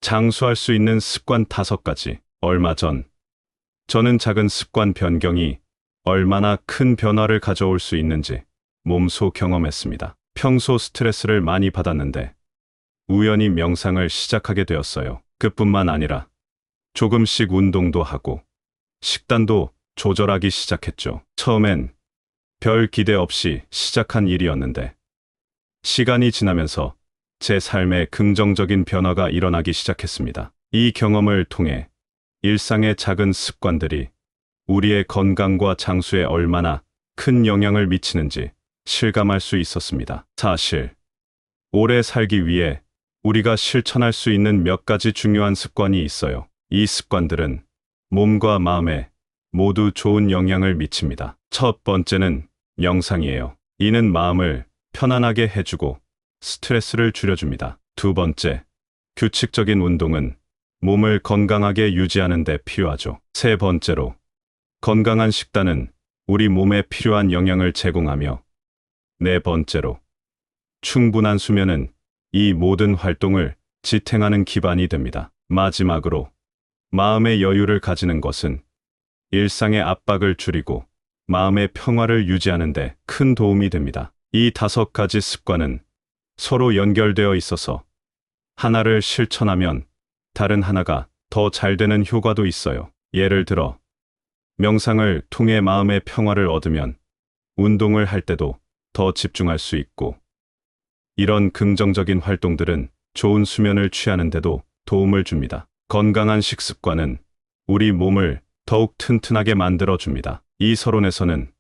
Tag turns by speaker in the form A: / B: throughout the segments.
A: 장수할 수 있는 습관 5가지. 얼마 전 저는 작은 습관 변경이 얼마나 큰 변화를 가져올 수 있는지 몸소 경험했습니다. 평소 스트레스를 많이 받았는데 우연히 명상을 시작하게 되었어요. 그뿐만 아니라 조금씩 운동도 하고 식단도 조절하기 시작했죠. 처음엔 별 기대 없이 시작한 일이었는데 시간이 지나면서 제 삶에 긍정적인 변화가 일어나기 시작했습니다. 이 경험을 통해 일상의 작은 습관들이 우리의 건강과 장수에 얼마나 큰 영향을 미치는지 실감할 수 있었습니다. 사실 오래 살기 위해 우리가 실천할 수 있는 몇 가지 중요한 습관이 있어요. 이 습관들은 몸과 마음에 모두 좋은 영향을 미칩니다. 첫 번째는 명상이에요. 이는 마음을 편안하게 해주고 스트레스를 줄여줍니다. 두 번째, 규칙적인 운동은 몸을 건강하게 유지하는 데 필요하죠. 세 번째로, 건강한 식단은 우리 몸에 필요한 영양을 제공하며 네 번째로, 충분한 수면은 이 모든 활동을 지탱하는 기반이 됩니다. 마지막으로, 마음의 여유를 가지는 것은 일상의 압박을 줄이고 마음의 평화를 유지하는 데 큰 도움이 됩니다. 이 5가지 습관은 서로 연결되어 있어서 하나를 실천하면 다른 하나가 더 잘 되는 효과도 있어요. 예를 들어, 명상을 통해 마음의 평화를 얻으면 운동을 할 때도 더 집중할 수 있고, 이런 긍정적인 활동들은 좋은 수면을 취하는 데도 도움을 줍니다. 건강한 식습관은 우리 몸을 더욱 튼튼하게 만들어 줍니다. 이 서론에서는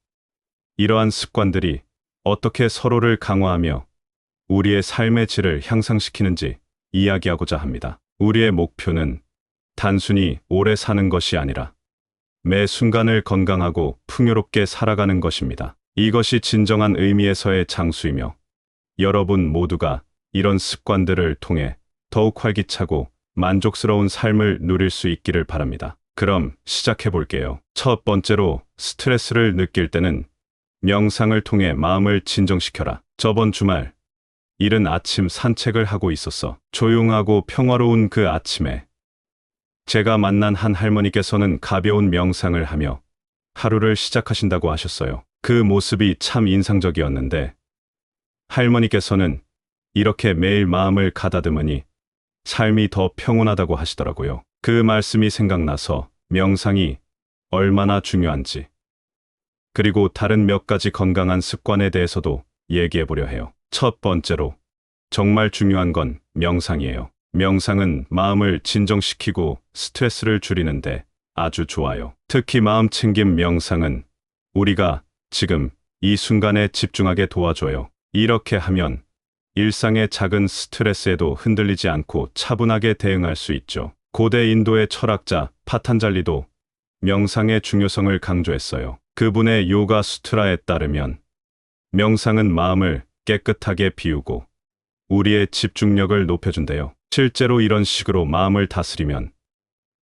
A: 이러한 습관들이 어떻게 서로를 강화하며 우리의 삶의 질을 향상시키는지 이야기하고자 합니다. 우리의 목표는 단순히 오래 사는 것이 아니라 매 순간을 건강하고 풍요롭게 살아가는 것입니다. 이것이 진정한 의미에서의 장수이며 여러분 모두가 이런 습관들을 통해 더욱 활기차고 만족스러운 삶을 누릴 수 있기를 바랍니다. 그럼 시작해 볼게요. 첫 번째로, 스트레스를 느낄 때는 명상을 통해 마음을 진정시켜라. 저번 주말 이른 아침 산책을 하고 있었어. 조용하고 평화로운 그 아침에 제가 만난 한 할머니께서는 가벼운 명상을 하며 하루를 시작하신다고 하셨어요. 그 모습이 참 인상적이었는데, 할머니께서는 이렇게 매일 마음을 가다듬으니 삶이 더 평온하다고 하시더라고요. 그 말씀이 생각나서 명상이 얼마나 중요한지, 그리고 다른 몇 가지 건강한 습관에 대해서도 얘기해 보려 해요. 첫 번째로, 정말 중요한 건 명상이에요. 명상은 마음을 진정시키고 스트레스를 줄이는데 아주 좋아요. 특히 마음 챙김 명상은 우리가 지금 이 순간에 집중하게 도와줘요. 이렇게 하면 일상의 작은 스트레스에도 흔들리지 않고 차분하게 대응할 수 있죠. 고대 인도의 철학자 파탄잘리도 명상의 중요성을 강조했어요. 그분의 요가 수트라에 따르면 명상은 마음을 깨끗하게 비우고 우리의 집중력을 높여준대요. 실제로 이런 식으로 마음을 다스리면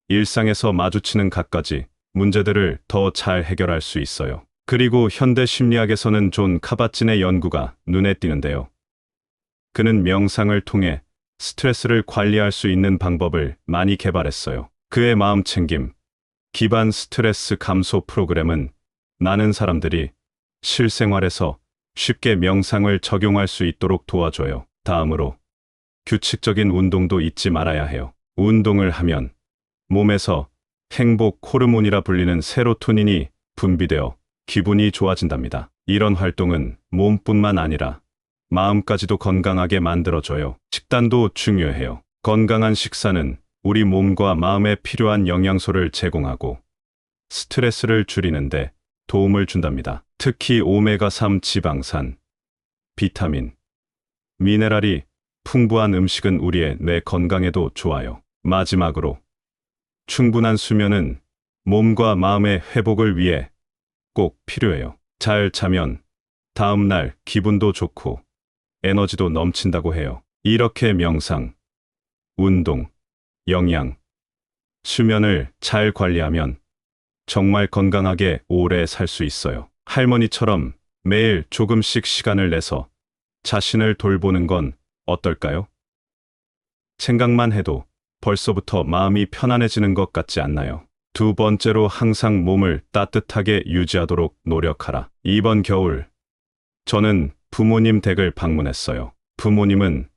A: 일상에서 마주치는 갖가지 문제들을 더 잘 해결할 수 있어요. 그리고 현대 심리학에서는 존 카바진의 연구가 눈에 띄는데요. 그는 명상을 통해 스트레스를 관리할 수 있는 방법을 많이 개발했어요. 그의 마음 챙김 기반 스트레스 감소 프로그램은 많은 사람들이 실생활에서 쉽게 명상을 적용할 수 있도록 도와줘요. 다음으로, 규칙적인 운동도 잊지 말아야 해요. 운동을 하면 몸에서 행복 호르몬이라 불리는 세로토닌이 분비되어 기분이 좋아진답니다. 이런 활동은 몸뿐만 아니라 마음까지도 건강하게 만들어줘요. 식단도 중요해요. 건강한 식사는 우리 몸과 마음에 필요한 영양소를 제공하고 스트레스를 줄이는데 도움을 준답니다. 특히 오메가3 지방산, 비타민, 미네랄이 풍부한 음식은 우리의 뇌 건강에도 좋아요. 마지막으로, 충분한 수면은 몸과 마음의 회복을 위해 꼭 필요해요. 잘 자면 다음 날 기분도 좋고 에너지도 넘친다고 해요. 이렇게 명상, 운동, 영양, 수면을 잘 관리하면 정말 건강하게 오래 살 수 있어요. 할머니처럼 매일 조금씩 시간을 내서 자신을 돌보는 건 어떨까요? 생각만 해도 벌써부터 마음이 편안해지는 것 같지 않나요? 두 번째로 항상 몸을 따뜻하게 유지하도록 노력하라. 이번 겨울, 저는 부모님 댁을 방문했어요. 부모님은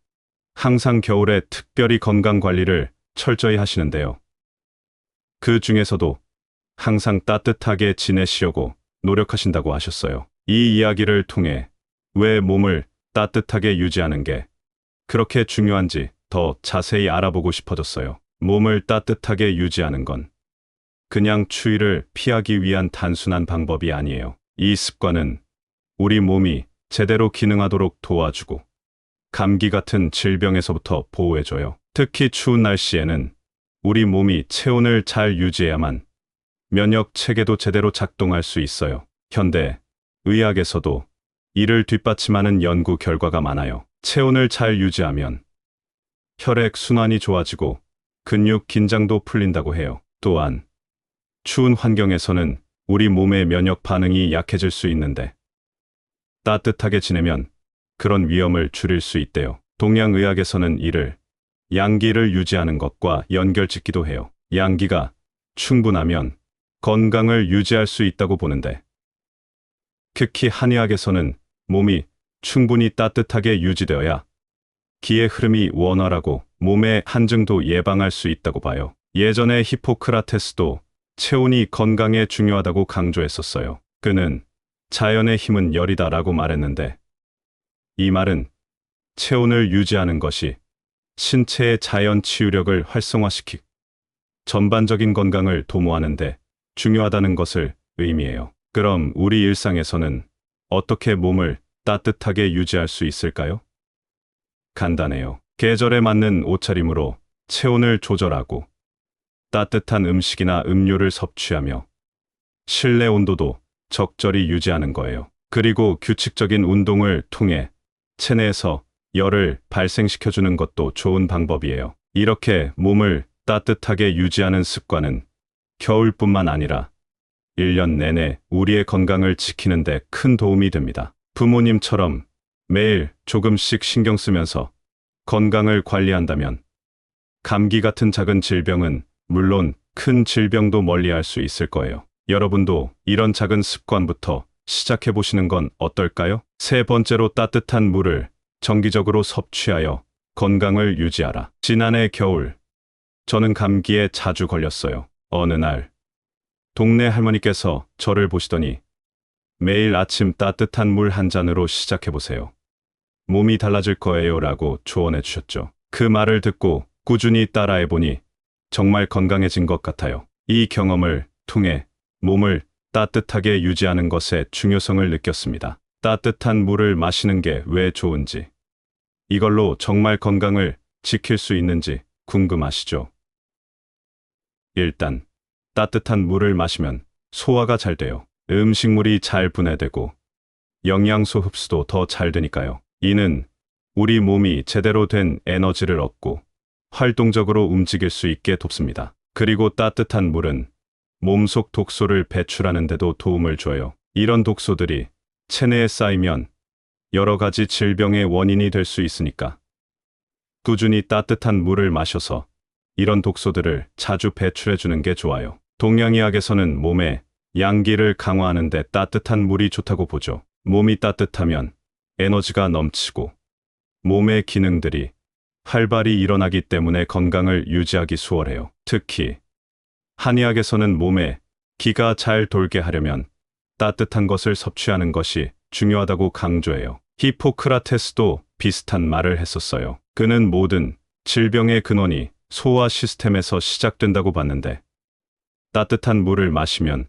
A: 항상 겨울에 특별히 건강 관리를 철저히 하시는데요. 그 중에서도 항상 따뜻하게 지내시려고 노력하신다고 하셨어요. 이 이야기를 통해 왜 몸을 따뜻하게 유지하는 게 그렇게 중요한지 더 자세히 알아보고 싶어졌어요. 몸을 따뜻하게 유지하는 건 그냥 추위를 피하기 위한 단순한 방법이 아니에요. 이 습관은 우리 몸이 제대로 기능하도록 도와주고 감기 같은 질병에서부터 보호해줘요. 특히 추운 날씨에는 우리 몸이 체온을 잘 유지해야만 면역 체계도 제대로 작동할 수 있어요. 현대 의학에서도 이를 뒷받침하는 연구 결과가 많아요. 체온을 잘 유지하면 혈액 순환이 좋아지고 근육 긴장도 풀린다고 해요. 또한 추운 환경에서는 우리 몸의 면역 반응이 약해질 수 있는데 따뜻하게 지내면 그런 위험을 줄일 수 있대요. 동양의학에서는 이를 양기를 유지하는 것과 연결짓기도 해요. 양기가 충분하면 건강을 유지할 수 있다고 보는데 특히 한의학에서는 몸이 충분히 따뜻하게 유지되어야 기의 흐름이 원활하고 몸의 한증도 예방할 수 있다고 봐요. 예전에 히포크라테스도 체온이 건강에 중요하다고 강조했었어요. 그는 자연의 힘은 열이다라고 말했는데 이 말은 체온을 유지하는 것이 신체의 자연 치유력을 활성화시키고 전반적인 건강을 도모하는 데 중요하다는 것을 의미해요. 그럼 우리 일상에서는 어떻게 몸을 따뜻하게 유지할 수 있을까요? 간단해요. 계절에 맞는 옷차림으로 체온을 조절하고 따뜻한 음식이나 음료를 섭취하며 실내 온도도 적절히 유지하는 거예요. 그리고 규칙적인 운동을 통해 체내에서 열을 발생시켜주는 것도 좋은 방법이에요. 이렇게 몸을 따뜻하게 유지하는 습관은 겨울뿐만 아니라 1년 내내 우리의 건강을 지키는 데 큰 도움이 됩니다. 부모님처럼 매일 조금씩 신경 쓰면서 건강을 관리한다면 감기 같은 작은 질병은 물론 큰 질병도 멀리할 수 있을 거예요. 여러분도 이런 작은 습관부터 시작해 보시는 건 어떨까요? 세 번째로 따뜻한 물을 정기적으로 섭취하여 건강을 유지하라. 지난해 겨울, 저는 감기에 자주 걸렸어요. 어느 날, 동네 할머니께서 저를 보시더니 매일 아침 따뜻한 물 한 잔으로 시작해 보세요. 몸이 달라질 거예요 라고 조언해 주셨죠. 그 말을 듣고 꾸준히 따라해 보니 정말 건강해진 것 같아요. 이 경험을 통해 몸을 따뜻하게 유지하는 것의 중요성을 느꼈습니다. 따뜻한 물을 마시는 게 왜 좋은지, 이걸로 정말 건강을 지킬 수 있는지 궁금하시죠? 일단, 따뜻한 물을 마시면 소화가 잘 돼요. 음식물이 잘 분해되고 영양소 흡수도 더 잘 되니까요. 이는 우리 몸이 제대로 된 에너지를 얻고 활동적으로 움직일 수 있게 돕습니다. 그리고 따뜻한 물은 몸속 독소를 배출하는 데도 도움을 줘요. 이런 독소들이 체내에 쌓이면 여러 가지 질병의 원인이 될 수 있으니까 꾸준히 따뜻한 물을 마셔서 이런 독소들을 자주 배출해 주는 게 좋아요. 동양의학에서는 몸에 양기를 강화하는 데 따뜻한 물이 좋다고 보죠. 몸이 따뜻하면 에너지가 넘치고 몸의 기능들이 활발히 일어나기 때문에 건강을 유지하기 수월해요. 특히 한의학에서는 몸에 기가 잘 돌게 하려면 따뜻한 것을 섭취하는 것이 중요하다고 강조해요. 히포크라테스도 비슷한 말을 했었어요. 그는 모든 질병의 근원이 소화 시스템에서 시작된다고 봤는데 따뜻한 물을 마시면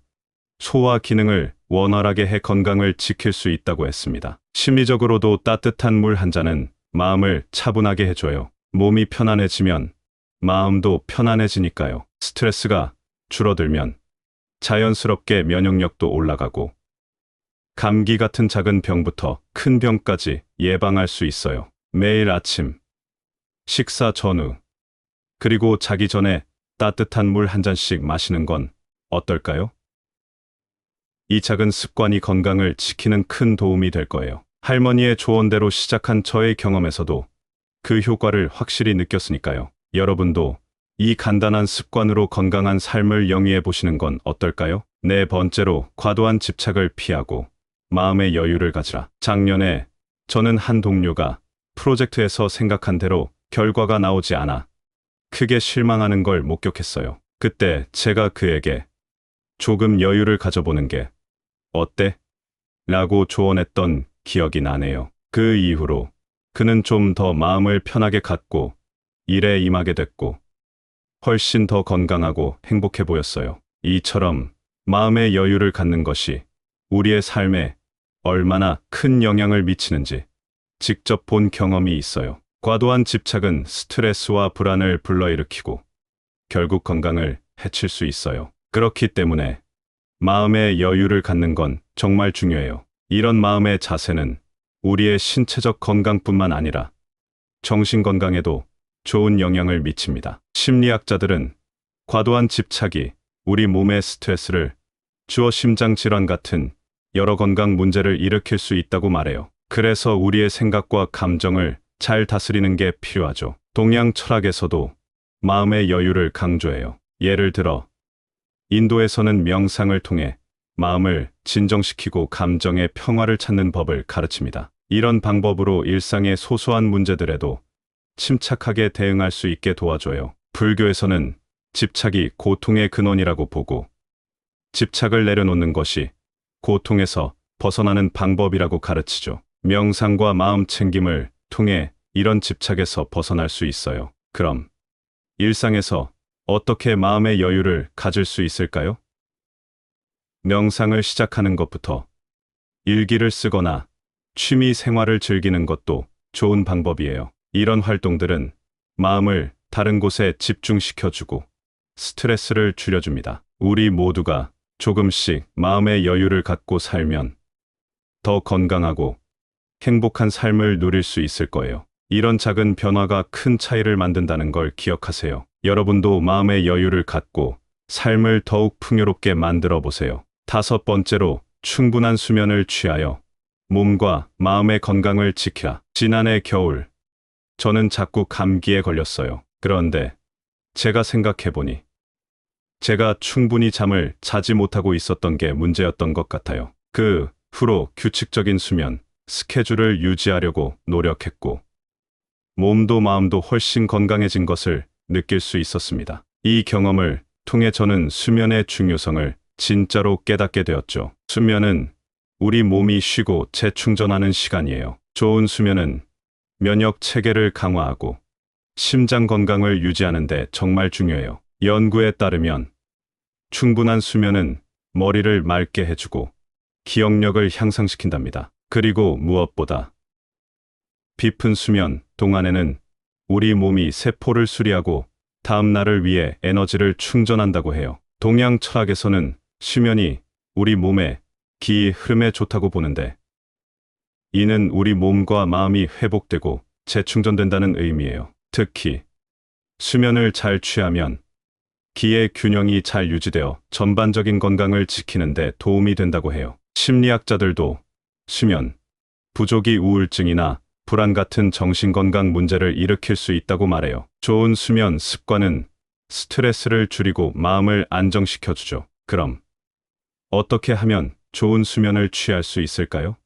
A: 소화 기능을 원활하게 해 건강을 지킬 수 있다고 했습니다. 심리적으로도 따뜻한 물 한 잔은 마음을 차분하게 해줘요. 몸이 편안해지면 마음도 편안해지니까요. 스트레스가 줄어들면 자연스럽게 면역력도 올라가고 감기 같은 작은 병부터 큰 병까지 예방할 수 있어요. 매일 아침, 식사 전후, 그리고 자기 전에 따뜻한 물 한 잔씩 마시는 건 어떨까요? 이 작은 습관이 건강을 지키는 큰 도움이 될 거예요. 할머니의 조언대로 시작한 저의 경험에서도 그 효과를 확실히 느꼈으니까요. 여러분도 이 간단한 습관으로 건강한 삶을 영위해 보시는 건 어떨까요? 네 번째로, 과도한 집착을 피하고 마음의 여유를 가지라. 작년에 저는 한 동료가 프로젝트에서 생각한 대로 결과가 나오지 않아 크게 실망하는 걸 목격했어요. 그때 제가 그에게 조금 여유를 가져보는 게 어때? 라고 조언했던 기억이 나네요. 그 이후로 그는 좀 더 마음을 편하게 갖고 일에 임하게 됐고 훨씬 더 건강하고 행복해 보였어요. 이처럼 마음의 여유를 갖는 것이 우리의 삶에 얼마나 큰 영향을 미치는지 직접 본 경험이 있어요. 과도한 집착은 스트레스와 불안을 불러일으키고 결국 건강을 해칠 수 있어요. 그렇기 때문에 마음의 여유를 갖는 건 정말 중요해요. 이런 마음의 자세는 우리의 신체적 건강뿐만 아니라 정신 건강에도 좋은 영향을 미칩니다. 심리학자들은 과도한 집착이 우리 몸에 스트레스를 주어 심장 질환 같은 여러 건강 문제를 일으킬 수 있다고 말해요. 그래서 우리의 생각과 감정을 잘 다스리는 게 필요하죠. 동양 철학에서도 마음의 여유를 강조해요. 예를 들어 인도에서는 명상을 통해 마음을 진정시키고 감정의 평화를 찾는 법을 가르칩니다. 이런 방법으로 일상의 소소한 문제들에도 침착하게 대응할 수 있게 도와줘요. 불교에서는 집착이 고통의 근원이라고 보고 집착을 내려놓는 것이 고통에서 벗어나는 방법이라고 가르치죠. 명상과 마음 챙김을 통해 이런 집착에서 벗어날 수 있어요. 그럼 일상에서 어떻게 마음의 여유를 가질 수 있을까요? 명상을 시작하는 것부터 일기를 쓰거나 취미 생활을 즐기는 것도 좋은 방법이에요. 이런 활동들은 마음을 다른 곳에 집중시켜주고 스트레스를 줄여줍니다. 우리 모두가 조금씩 마음의 여유를 갖고 살면 더 건강하고 행복한 삶을 누릴 수 있을 거예요. 이런 작은 변화가 큰 차이를 만든다는 걸 기억하세요. 여러분도 마음의 여유를 갖고 삶을 더욱 풍요롭게 만들어 보세요. 다섯 번째로, 충분한 수면을 취하여 몸과 마음의 건강을 지키라. 지난해 겨울, 저는 자꾸 감기에 걸렸어요. 그런데 제가 생각해보니 제가 충분히 잠을 자지 못하고 있었던 게 문제였던 것 같아요. 그 후로 규칙적인 수면, 스케줄을 유지하려고 노력했고 몸도 마음도 훨씬 건강해진 것을 느낄 수 있었습니다. 이 경험을 통해 저는 수면의 중요성을 진짜로 깨닫게 되었죠. 수면은 우리 몸이 쉬고 재충전하는 시간이에요. 좋은 수면은 면역 체계를 강화하고 심장 건강을 유지하는 데 정말 중요해요. 연구에 따르면 충분한 수면은 머리를 맑게 해주고 기억력을 향상시킨답니다. 그리고 무엇보다 깊은 수면 동안에는 우리 몸이 세포를 수리하고 다음 날을 위해 에너지를 충전한다고 해요. 동양 철학에서는 수면이 우리 몸의 기 흐름에 좋다고 보는데 이는 우리 몸과 마음이 회복되고 재충전된다는 의미예요. 특히 수면을 잘 취하면 기의 균형이 잘 유지되어 전반적인 건강을 지키는 데 도움이 된다고 해요. 심리학자들도 수면 부족이 우울증이나 불안 같은 정신건강 문제를 일으킬 수 있다고 말해요. 좋은 수면 습관은 스트레스를 줄이고 마음을 안정시켜주죠. 그럼 어떻게 하면 좋은 수면을 취할 수 있을까요?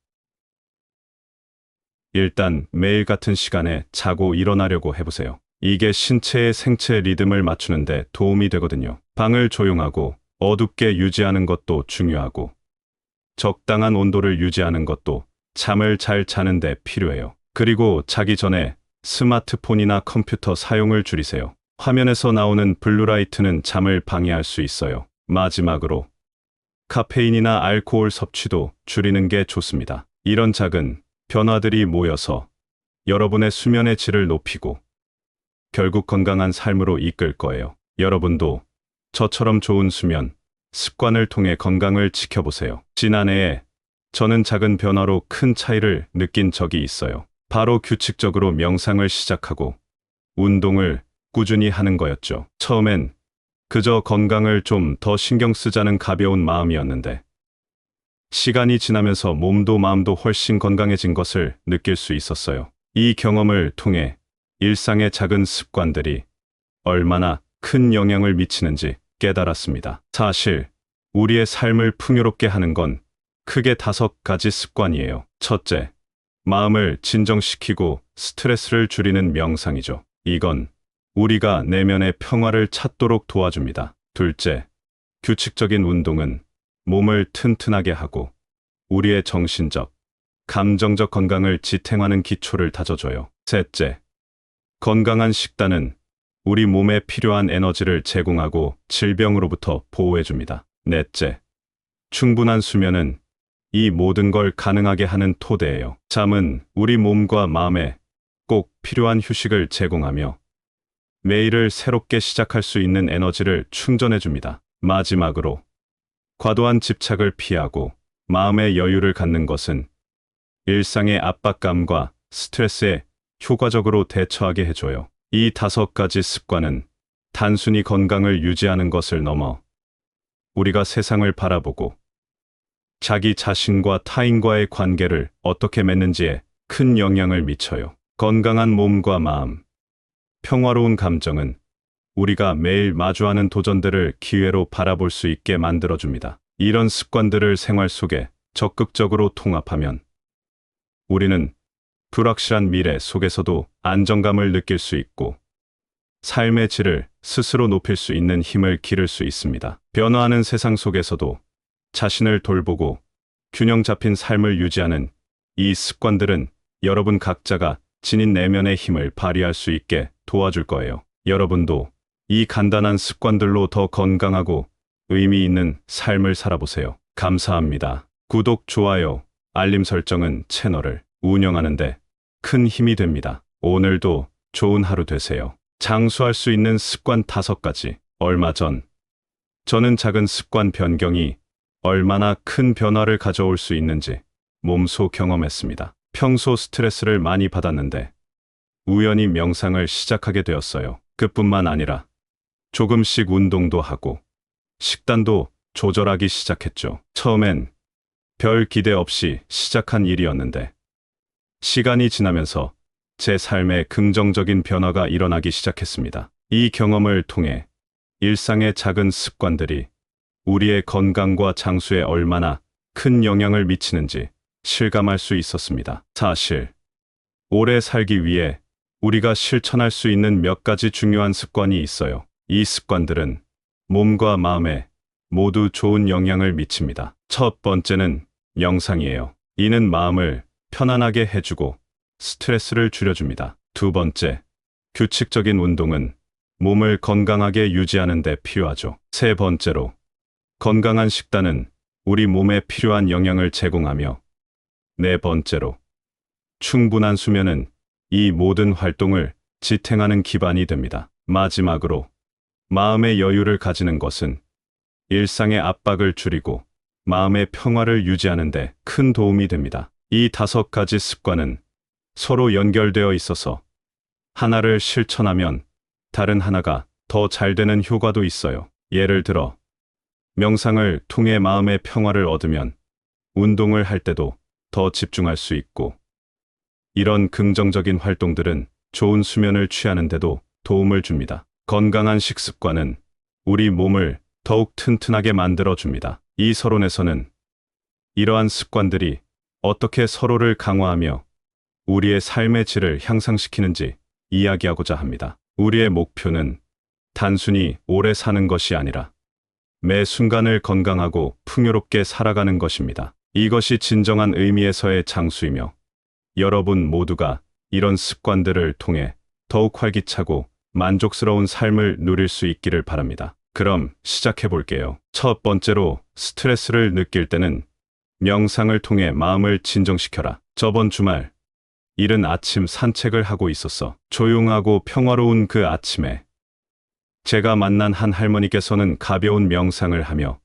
A: 일단 매일 같은 시간에 자고 일어나려고 해보세요. 이게 신체의 생체 리듬을 맞추는 데 도움이 되거든요. 방을 조용하고 어둡게 유지하는 것도 중요하고 적당한 온도를 유지하는 것도 잠을 잘 자는 데 필요해요. 그리고 자기 전에 스마트폰이나 컴퓨터 사용을 줄이세요. 화면에서 나오는 블루라이트는 잠을 방해할 수 있어요. 마지막으로 카페인이나 알코올 섭취도 줄이는 게 좋습니다. 이런 작은 변화들이 모여서 여러분의 수면의 질을 높이고 결국 건강한 삶으로 이끌 거예요. 여러분도 저처럼 좋은 수면 습관을 통해 건강을 지켜보세요. 지난해에 저는 작은 변화로 큰 차이를 느낀 적이 있어요. 바로 규칙적으로 명상을 시작하고 운동을 꾸준히 하는 거였죠. 처음엔 그저 건강을 좀 더 신경 쓰자는 가벼운 마음이었는데 시간이 지나면서 몸도 마음도 훨씬 건강해진 것을 느낄 수 있었어요. 이 경험을 통해 일상의 작은 습관들이 얼마나 큰 영향을 미치는지 깨달았습니다. 사실 우리의 삶을 풍요롭게 하는 건 크게 5가지 습관이에요. 첫째, 마음을 진정시키고 스트레스를 줄이는 명상이죠. 이건 우리가 내면의 평화를 찾도록 도와줍니다. 둘째, 규칙적인 운동은 몸을 튼튼하게 하고 우리의 정신적, 감정적 건강을 지탱하는 기초를 다져줘요. 셋째, 건강한 식단은 우리 몸에 필요한 에너지를 제공하고 질병으로부터 보호해줍니다. 넷째, 충분한 수면은 이 모든 걸 가능하게 하는 토대예요. 잠은 우리 몸과 마음에 꼭 필요한 휴식을 제공하며 매일을 새롭게 시작할 수 있는 에너지를 충전해줍니다. 마지막으로, 과도한 집착을 피하고 마음의 여유를 갖는 것은 일상의 압박감과 스트레스에 효과적으로 대처하게 해줘요. 이 5가지 습관은 단순히 건강을 유지하는 것을 넘어 우리가 세상을 바라보고 자기 자신과 타인과의 관계를 어떻게 맺는지에 큰 영향을 미쳐요. 건강한 몸과 마음, 평화로운 감정은 우리가 매일 마주하는 도전들을 기회로 바라볼 수 있게 만들어줍니다. 이런 습관들을 생활 속에 적극적으로 통합하면 우리는 불확실한 미래 속에서도 안정감을 느낄 수 있고 삶의 질을 스스로 높일 수 있는 힘을 기를 수 있습니다. 변화하는 세상 속에서도 자신을 돌보고 균형 잡힌 삶을 유지하는 이 습관들은 여러분 각자가 지닌 내면의 힘을 발휘할 수 있게 도와줄 거예요. 여러분도 이 간단한 습관들로 더 건강하고 의미 있는 삶을 살아보세요. 감사합니다. 구독, 좋아요, 알림 설정은 채널을 운영하는데 큰 힘이 됩니다. 오늘도 좋은 하루 되세요. 장수할 수 있는 습관 5가지. 얼마 전 저는 작은 습관 변경이 얼마나 큰 변화를 가져올 수 있는지 몸소 경험했습니다. 평소 스트레스를 많이 받았는데 우연히 명상을 시작하게 되었어요. 그뿐만 아니라 조금씩 운동도 하고 식단도 조절하기 시작했죠. 처음엔 별 기대 없이 시작한 일이었는데 시간이 지나면서 제 삶에 긍정적인 변화가 일어나기 시작했습니다. 이 경험을 통해 일상의 작은 습관들이 우리의 건강과 장수에 얼마나 큰 영향을 미치는지 실감할 수 있었습니다. 사실 오래 살기 위해 우리가 실천할 수 있는 몇 가지 중요한 습관이 있어요. 이 습관들은 몸과 마음에 모두 좋은 영향을 미칩니다. 첫 번째는 명상이에요. 이는 마음을 편안하게 해주고 스트레스를 줄여줍니다. 두 번째, 규칙적인 운동은 몸을 건강하게 유지하는 데 필요하죠. 세 번째로, 건강한 식단은 우리 몸에 필요한 영양을 제공하며 네 번째로, 충분한 수면은 이 모든 활동을 지탱하는 기반이 됩니다. 마지막으로, 마음의 여유를 가지는 것은 일상의 압박을 줄이고 마음의 평화를 유지하는 데 큰 도움이 됩니다. 이 5가지 습관은 서로 연결되어 있어서 하나를 실천하면 다른 하나가 더 잘 되는 효과도 있어요. 예를 들어, 명상을 통해 마음의 평화를 얻으면 운동을 할 때도 더 집중할 수 있고, 이런 긍정적인 활동들은 좋은 수면을 취하는 데도 도움을 줍니다. 건강한 식습관은 우리 몸을 더욱 튼튼하게 만들어줍니다. 이 서론에서는 이러한 습관들이 어떻게 서로를 강화하며 우리의 삶의 질을 향상시키는지 이야기하고자 합니다. 우리의 목표는 단순히 오래 사는 것이 아니라 매 순간을 건강하고 풍요롭게 살아가는 것입니다. 이것이 진정한 의미에서의 장수이며 여러분 모두가 이런 습관들을 통해 더욱 활기차고 만족스러운 삶을 누릴 수 있기를 바랍니다. 그럼 시작해 볼게요. 첫 번째로, 스트레스를 느낄 때는 명상을 통해 마음을 진정시켜라. 저번 주말 이른 아침 산책을 하고 있었어. 조용하고 평화로운 그 아침에 제가 만난 한 할머니께서는 가벼운 명상을 하며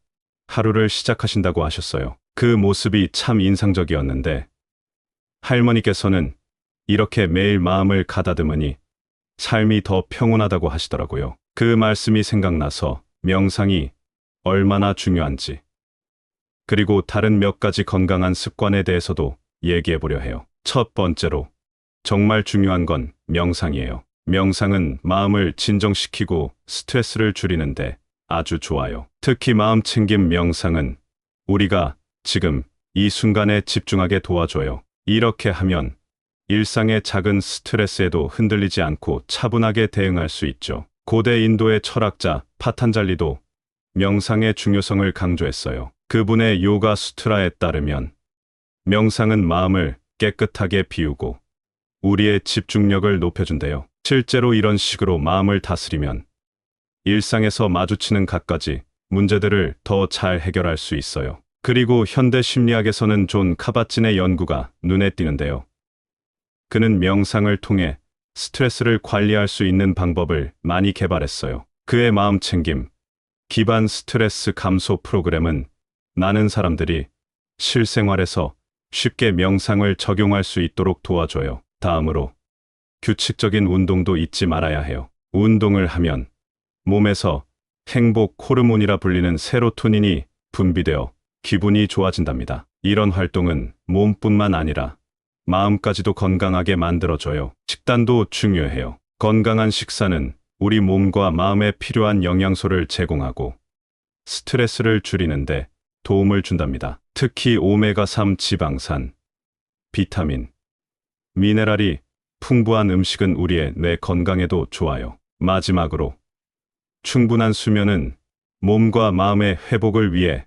A: 하루를 시작하신다고 하셨어요. 그 모습이 참 인상적이었는데 할머니께서는 이렇게 매일 마음을 가다듬으니 삶이 더 평온하다고 하시더라고요. 그 말씀이 생각나서 명상이 얼마나 중요한지, 그리고 다른 몇 가지 건강한 습관에 대해서도 얘기해 보려 해요. 첫 번째로, 정말 중요한 건 명상이에요. 명상은 마음을 진정시키고 스트레스를 줄이는데 아주 좋아요. 특히 마음 챙김 명상은 우리가 지금 이 순간에 집중하게 도와줘요. 이렇게 하면 일상의 작은 스트레스에도 흔들리지 않고 차분하게 대응할 수 있죠. 고대 인도의 철학자 파탄잘리도 명상의 중요성을 강조했어요. 그분의 요가 수트라에 따르면 명상은 마음을 깨끗하게 비우고 우리의 집중력을 높여준대요. 실제로 이런 식으로 마음을 다스리면 일상에서 마주치는 갖가지 문제들을 더 잘 해결할 수 있어요. 그리고 현대 심리학에서는 존 카바진의 연구가 눈에 띄는데요. 그는 명상을 통해 스트레스를 관리할 수 있는 방법을 많이 개발했어요. 그의 마음 챙김 기반 스트레스 감소 프로그램은 많은 사람들이 실생활에서 쉽게 명상을 적용할 수 있도록 도와줘요. 다음으로 규칙적인 운동도 잊지 말아야 해요. 운동을 하면 몸에서 행복 호르몬이라 불리는 세로토닌이 분비되어 기분이 좋아진답니다. 이런 활동은 몸뿐만 아니라 마음까지도 건강하게 만들어줘요. 식단도 중요해요. 건강한 식사는 우리 몸과 마음에 필요한 영양소를 제공하고 스트레스를 줄이는데 도움을 준답니다. 특히 오메가3 지방산, 비타민, 미네랄이 풍부한 음식은 우리의 뇌 건강에도 좋아요. 마지막으로 충분한 수면은 몸과 마음의 회복을 위해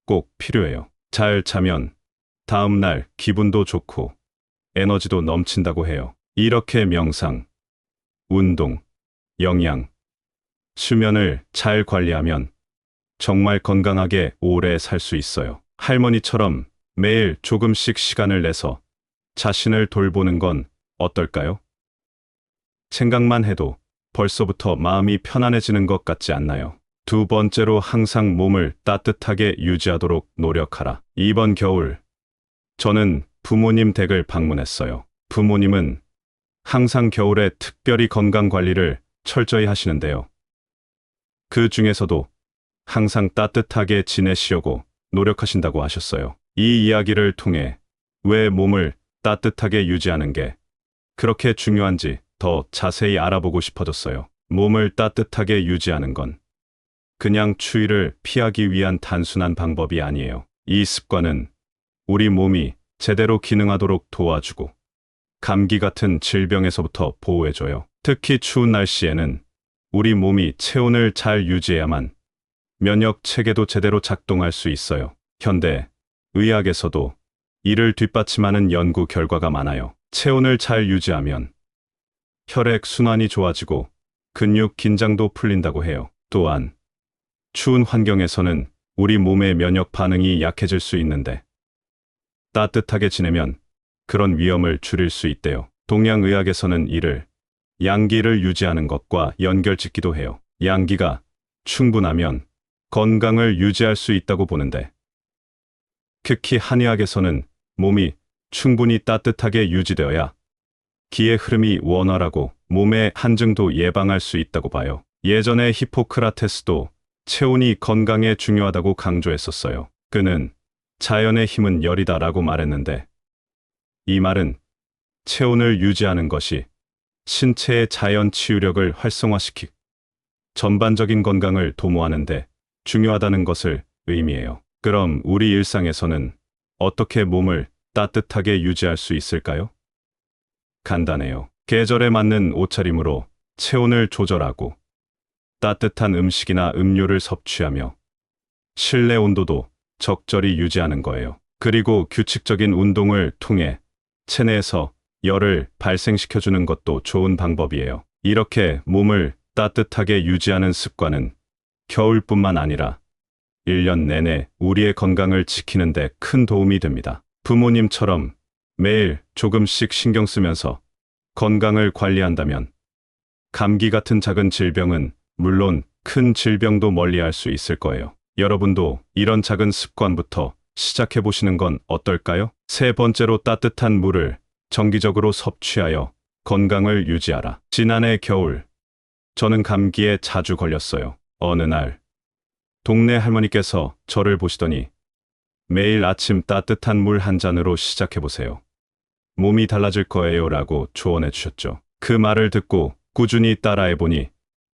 A: 꼭 필요해요. 잘 자면 다음 날 기분도 좋고 에너지도 넘친다고 해요. 이렇게 명상, 운동, 영양, 수면을 잘 관리하면 정말 건강하게 오래 살 수 있어요. 할머니처럼 매일 조금씩 시간을 내서 자신을 돌보는 건 어떨까요? 생각만 해도 벌써부터 마음이 편안해지는 것 같지 않나요? 두 번째로 항상 몸을 따뜻하게 유지하도록 노력하라. 이번 겨울 저는 부모님 댁을 방문했어요. 부모님은 항상 겨울에 특별히 건강 관리를 철저히 하시는데요. 그 중에서도 항상 따뜻하게 지내시려고 노력하신다고 하셨어요. 이 이야기를 통해 왜 몸을 따뜻하게 유지하는 게 그렇게 중요한지 더 자세히 알아보고 싶어졌어요. 몸을 따뜻하게 유지하는 건 그냥 추위를 피하기 위한 단순한 방법이 아니에요. 이 습관은 우리 몸이 제대로 기능하도록 도와주고 감기 같은 질병에서부터 보호해줘요. 특히 추운 날씨에는 우리 몸이 체온을 잘 유지해야만 면역 체계도 제대로 작동할 수 있어요. 현대 의학에서도 이를 뒷받침하는 연구 결과가 많아요. 체온을 잘 유지하면 혈액 순환이 좋아지고 근육 긴장도 풀린다고 해요. 또한 추운 환경에서는 우리 몸의 면역 반응이 약해질 수 있는데 따뜻하게 지내면 그런 위험을 줄일 수 있대요. 동양의학에서는 이를 양기를 유지하는 것과 연결짓기도 해요. 양기가 충분하면 건강을 유지할 수 있다고 보는데 특히 한의학에서는 몸이 충분히 따뜻하게 유지되어야 기의 흐름이 원활하고 몸의 한증도 예방할 수 있다고 봐요. 예전에 히포크라테스도 체온이 건강에 중요하다고 강조했었어요. 그는 자연의 힘은 열이다라고 말했는데 이 말은 체온을 유지하는 것이 신체의 자연 치유력을 활성화시키 전반적인 건강을 도모하는데 중요하다는 것을 의미해요. 그럼 우리 일상에서는 어떻게 몸을 따뜻하게 유지할 수 있을까요? 간단해요. 계절에 맞는 옷차림으로 체온을 조절하고 따뜻한 음식이나 음료를 섭취하며 실내 온도도 적절히 유지하는 거예요. 그리고 규칙적인 운동을 통해 체내에서 열을 발생시켜주는 것도 좋은 방법이에요. 이렇게 몸을 따뜻하게 유지하는 습관은 겨울뿐만 아니라 1년 내내 우리의 건강을 지키는 데 큰 도움이 됩니다. 부모님처럼 매일 조금씩 신경 쓰면서 건강을 관리한다면 감기 같은 작은 질병은 물론 큰 질병도 멀리할 수 있을 거예요. 여러분도 이런 작은 습관부터 시작해 보시는 건 어떨까요? 세 번째로 따뜻한 물을 정기적으로 섭취하여 건강을 유지하라. 지난해 겨울 저는 감기에 자주 걸렸어요. 어느 날 동네 할머니께서 저를 보시더니 매일 아침 따뜻한 물 한 잔으로 시작해 보세요. 몸이 달라질 거예요 라고 조언해 주셨죠. 그 말을 듣고 꾸준히 따라해보니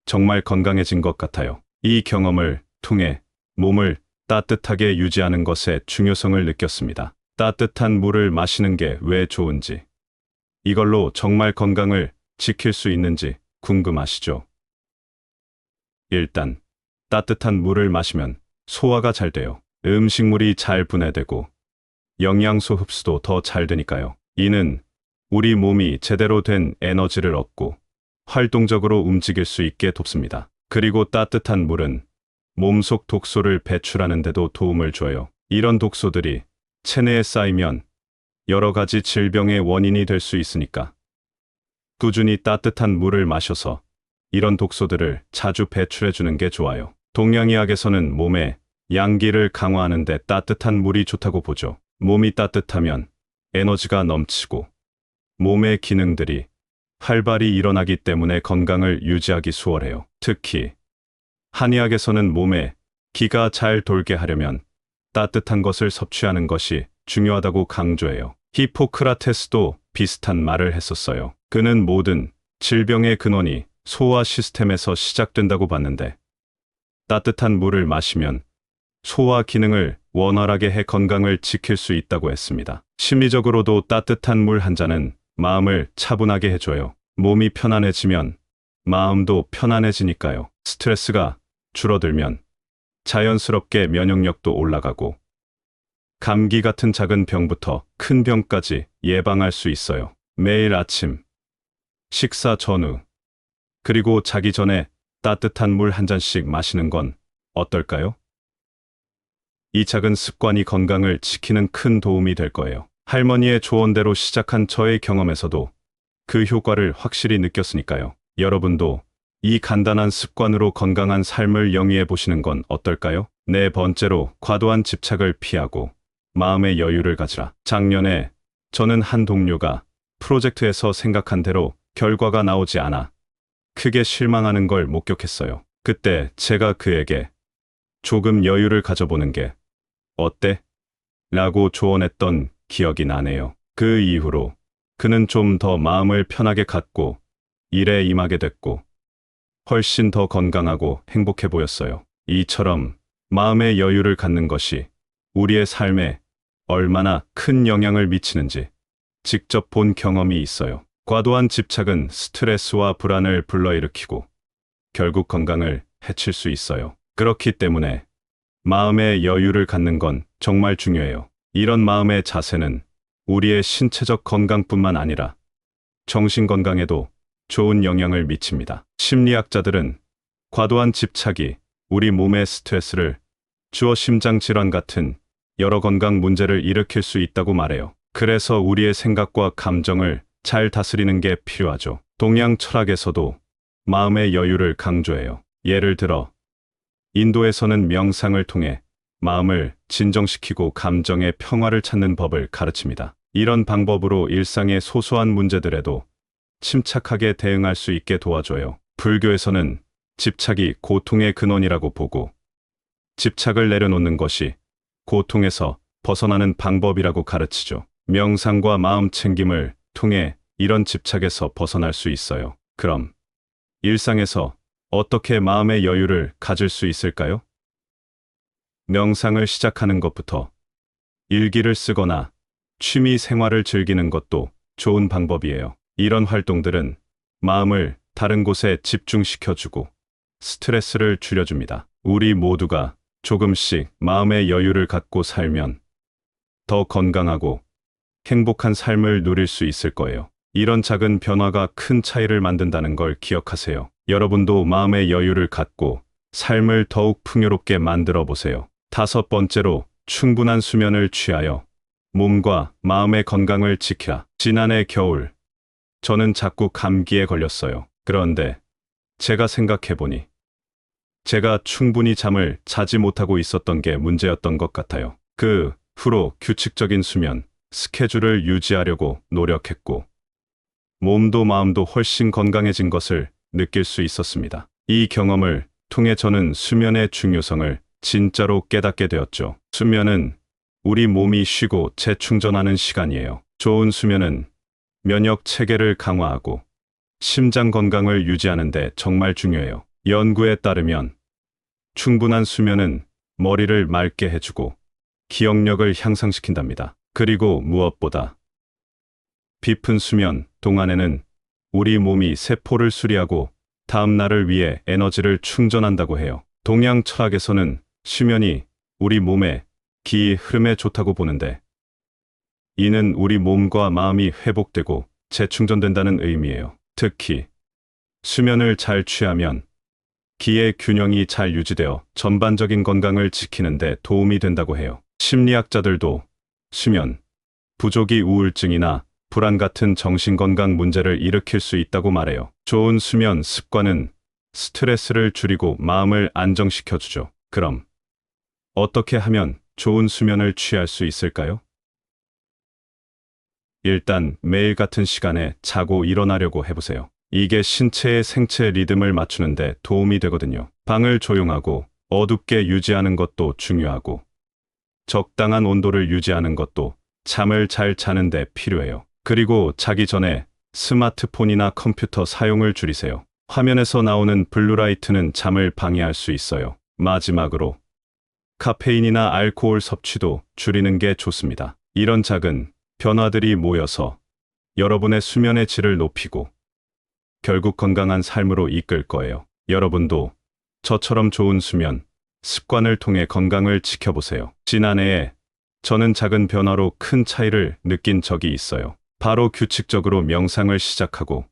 A: 정말 건강해진 것 같아요. 이 경험을 통해 몸을 따뜻하게 유지하는 것의 중요성을 느꼈습니다. 따뜻한 물을 마시는 게 왜 좋은지, 이걸로 정말 건강을 지킬 수 있는지 궁금하시죠? 일단, 따뜻한 물을 마시면 소화가 잘 돼요. 음식물이 잘 분해되고 영양소 흡수도 더 잘 되니까요. 이는 우리 몸이 제대로 된 에너지를 얻고 활동적으로 움직일 수 있게 돕습니다. 그리고 따뜻한 물은 몸속 독소를 배출하는 데도 도움을 줘요. 이런 독소들이 체내에 쌓이면 여러 가지 질병의 원인이 될 수 있으니까 꾸준히 따뜻한 물을 마셔서 이런 독소들을 자주 배출해 주는 게 좋아요. 동양의학에서는 몸에 양기를 강화하는 데 따뜻한 물이 좋다고 보죠. 몸이 따뜻하면 에너지가 넘치고 몸의 기능들이 활발히 일어나기 때문에 건강을 유지하기 수월해요. 특히 한의학에서는 몸에 기가 잘 돌게 하려면 따뜻한 것을 섭취하는 것이 중요하다고 강조해요. 히포크라테스도 비슷한 말을 했었어요. 그는 모든 질병의 근원이 소화 시스템에서 시작된다고 봤는데 따뜻한 물을 마시면 소화 기능을 원활하게 해 건강을 지킬 수 있다고 했습니다. 심리적으로도 따뜻한 물 한 잔은 마음을 차분하게 해줘요. 몸이 편안해지면 마음도 편안해지니까요. 스트레스가 줄어들면 자연스럽게 면역력도 올라가고 감기 같은 작은 병부터 큰 병까지 예방할 수 있어요. 매일 아침, 식사 전후, 그리고 자기 전에 따뜻한 물 한 잔씩 마시는 건 어떨까요? 이 작은 습관이 건강을 지키는 큰 도움이 될 거예요. 할머니의 조언대로 시작한 저의 경험에서도 그 효과를 확실히 느꼈으니까요. 여러분도 이 간단한 습관으로 건강한 삶을 영위해 보시는 건 어떨까요? 네 번째로, 과도한 집착을 피하고 마음의 여유를 가지라. 작년에 저는 한 동료가 프로젝트에서 생각한 대로 결과가 나오지 않아 크게 실망하는 걸 목격했어요. 그때 제가 그에게 조금 여유를 가져보는 게 어때? 라고 조언했던 기억이 나네요. 그 이후로 그는 좀 더 마음을 편하게 갖고 일에 임하게 됐고 훨씬 더 건강하고 행복해 보였어요. 이처럼 마음의 여유를 갖는 것이 우리의 삶에 얼마나 큰 영향을 미치는지 직접 본 경험이 있어요. 과도한 집착은 스트레스와 불안을 불러일으키고 결국 건강을 해칠 수 있어요. 그렇기 때문에 마음의 여유를 갖는 건 정말 중요해요. 이런 마음의 자세는 우리의 신체적 건강뿐만 아니라 정신 건강에도 좋은 영향을 미칩니다. 심리학자들은 과도한 집착이 우리 몸에 스트레스를 주어 심장 질환 같은 여러 건강 문제를 일으킬 수 있다고 말해요. 그래서 우리의 생각과 감정을 잘 다스리는 게 필요하죠. 동양 철학에서도 마음의 여유를 강조해요. 예를 들어 인도에서는 명상을 통해 마음을 진정시키고 감정의 평화를 찾는 법을 가르칩니다. 이런 방법으로 일상의 소소한 문제들에도 침착하게 대응할 수 있게 도와줘요. 불교에서는 집착이 고통의 근원이라고 보고 집착을 내려놓는 것이 고통에서 벗어나는 방법이라고 가르치죠. 명상과 마음 챙김을 통해 이런 집착에서 벗어날 수 있어요. 그럼 일상에서 어떻게 마음의 여유를 가질 수 있을까요? 명상을 시작하는 것부터 일기를 쓰거나 취미 생활을 즐기는 것도 좋은 방법이에요. 이런 활동들은 마음을 다른 곳에 집중시켜주고 스트레스를 줄여줍니다. 우리 모두가 조금씩 마음의 여유를 갖고 살면 더 건강하고 행복한 삶을 누릴 수 있을 거예요. 이런 작은 변화가 큰 차이를 만든다는 걸 기억하세요. 여러분도 마음의 여유를 갖고 삶을 더욱 풍요롭게 만들어 보세요. 다섯 번째로, 충분한 수면을 취하여 몸과 마음의 건강을 지키라. 지난해 겨울, 저는 자꾸 감기에 걸렸어요. 그런데 제가 생각해보니 제가 충분히 잠을 자지 못하고 있었던 게 문제였던 것 같아요. 그 후로 규칙적인 수면, 스케줄을 유지하려고 노력했고 몸도 마음도 훨씬 건강해진 것을 느낄 수 있었습니다. 이 경험을 통해 저는 수면의 중요성을 진짜로 깨닫게 되었죠. 수면은 우리 몸이 쉬고 재충전하는 시간이에요. 좋은 수면은 면역 체계를 강화하고 심장 건강을 유지하는 데 정말 중요해요. 연구에 따르면 충분한 수면은 머리를 맑게 해주고 기억력을 향상시킨답니다. 그리고 무엇보다 깊은 수면 동안에는 우리 몸이 세포를 수리하고 다음 날을 위해 에너지를 충전한다고 해요. 동양 철학에서는 수면이 우리 몸의 기 흐름에 좋다고 보는데, 이는 우리 몸과 마음이 회복되고 재충전된다는 의미예요. 특히 수면을 잘 취하면 기의 균형이 잘 유지되어 전반적인 건강을 지키는 데 도움이 된다고 해요. 심리학자들도 수면 부족이 우울증이나 불안 같은 정신건강 문제를 일으킬 수 있다고 말해요. 좋은 수면 습관은 스트레스를 줄이고 마음을 안정시켜주죠. 그럼 어떻게 하면 좋은 수면을 취할 수 있을까요? 일단 매일 같은 시간에 자고 일어나려고 해보세요. 이게 신체의 생체 리듬을 맞추는데 도움이 되거든요. 방을 조용하고 어둡게 유지하는 것도 중요하고, 적당한 온도를 유지하는 것도 잠을 잘 자는 데 필요해요. 그리고 자기 전에 스마트폰이나 컴퓨터 사용을 줄이세요. 화면에서 나오는 블루라이트는 잠을 방해할 수 있어요. 마지막으로 카페인이나 알코올 섭취도 줄이는 게 좋습니다. 이런 작은 변화들이 모여서 여러분의 수면의 질을 높이고 결국 건강한 삶으로 이끌 거예요. 여러분도 저처럼 좋은 수면 습관을 통해 건강을 지켜보세요. 지난해에 저는 작은 변화로 큰 차이를 느낀 적이 있어요. 바로 규칙적으로 명상을 시작하고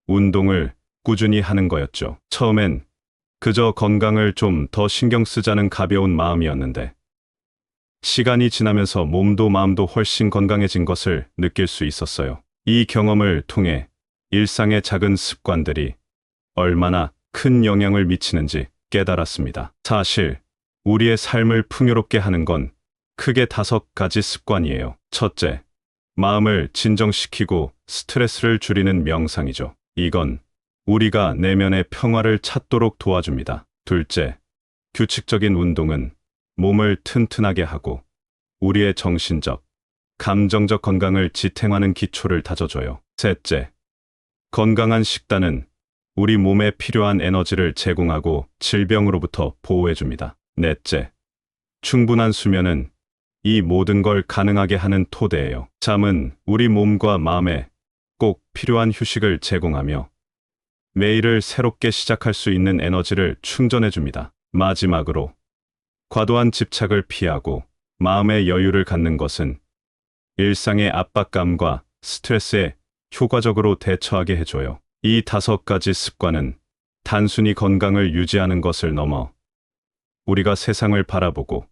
A: 운동을 꾸준히 하는 거였죠. 처음엔 그저 건강을 좀 더 신경 쓰자는 가벼운 마음이었는데, 시간이 지나면서 몸도 마음도 훨씬 건강해진 것을 느낄 수 있었어요. 이 경험을 통해 일상의 작은 습관들이 얼마나 큰 영향을 미치는지 깨달았습니다. 사실 우리의 삶을 풍요롭게 하는 건 크게 5가지 습관이에요. 첫째, 마음을 진정시키고 스트레스를 줄이는 명상이죠. 이건 우리가 내면의 평화를 찾도록 도와줍니다. 둘째, 규칙적인 운동은 몸을 튼튼하게 하고 우리의 정신적, 감정적 건강을 지탱하는 기초를 다져줘요. 셋째, 건강한 식단은 우리 몸에 필요한 에너지를 제공하고 질병으로부터 보호해줍니다. 넷째, 충분한 수면은 이 모든 걸 가능하게 하는 토대예요. 잠은 우리 몸과 마음에 꼭 필요한 휴식을 제공하며 매일을 새롭게 시작할 수 있는 에너지를 충전해줍니다. 마지막으로 과도한 집착을 피하고 마음의 여유를 갖는 것은 일상의 압박감과 스트레스에 효과적으로 대처하게 해줘요. 이 5가지 습관은 단순히 건강을 유지하는 것을 넘어 우리가 세상을 바라보고